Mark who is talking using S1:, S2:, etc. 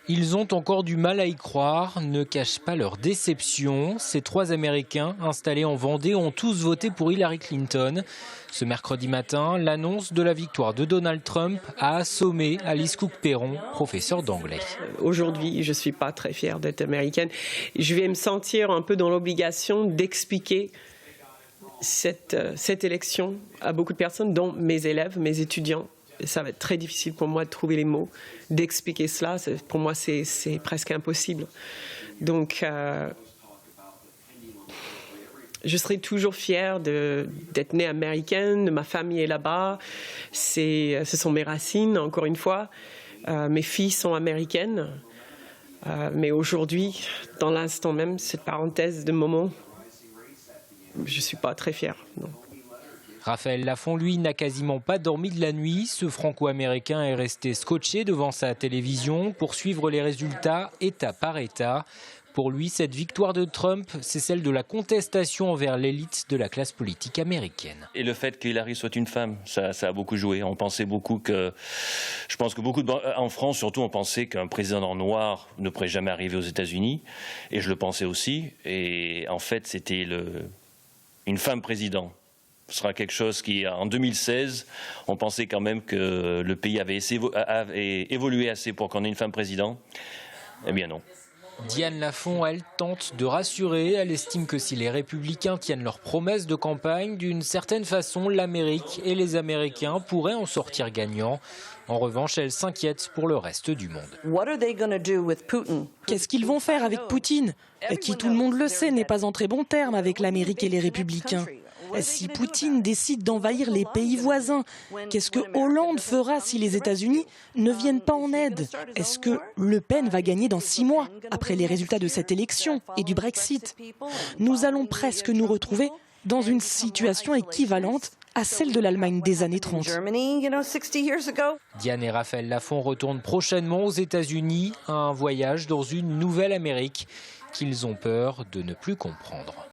S1: Ils ont encore du mal à y croire, ne cachent pas leur déception. Ces 3 Américains installés en Vendée ont tous voté pour Hillary Clinton. Ce mercredi matin, l'annonce de la victoire de Donald Trump a assommé Alice Cook-Perron, professeure d'anglais.
S2: Aujourd'hui, je ne suis pas très fière d'être américaine. Je vais me sentir un peu dans l'obligation d'expliquer cette élection à beaucoup de personnes, dont mes élèves, mes étudiants. Ça va être très difficile pour moi de trouver les mots, d'expliquer cela. Pour moi, c'est presque impossible. Donc, je serai toujours fière d'être née américaine, ma famille est là-bas. Ce sont mes racines, encore une fois. Mes filles sont américaines. Mais aujourd'hui, dans l'instant même, cette parenthèse de moment, je ne suis pas très fière. Non.
S1: Raphaël Lafont, lui, n'a quasiment pas dormi de la nuit. Ce Franco-Américain est resté scotché devant sa télévision pour suivre les résultats État par État. Pour lui, cette victoire de Trump, c'est celle de la contestation envers l'élite de la classe politique américaine.
S3: Et le fait qu'Hillary soit une femme, ça a beaucoup joué. On pensait beaucoup je pense que en France surtout, on pensait qu'un président noir ne pourrait jamais arriver aux États-Unis. Et je le pensais aussi. Et en fait, c'était une femme président. Ce sera quelque chose qui, en 2016, on pensait quand même que le pays avait évolué assez pour qu'on ait une femme président. Eh bien non.
S1: Diane Lafont, elle, tente de rassurer. Elle estime que si les Républicains tiennent leurs promesses de campagne, d'une certaine façon, l'Amérique et les Américains pourraient en sortir gagnants. En revanche, elle s'inquiète pour le reste du monde.
S4: Qu'est-ce qu'ils vont faire avec Poutine, qui, tout le monde le sait, n'est pas en très bons termes avec l'Amérique et les Républicains? Si Poutine décide d'envahir les pays voisins, qu'est-ce que Hollande fera si les États-Unis ne viennent pas en aide? Est-ce que Le Pen va gagner dans 6 mois, après les résultats de cette élection et du Brexit? Nous allons presque nous retrouver dans une situation équivalente à celle de l'Allemagne des années 30.
S1: Diane et Raphaël Lafont retournent prochainement aux États-Unis, à un voyage dans une nouvelle Amérique qu'ils ont peur de ne plus comprendre.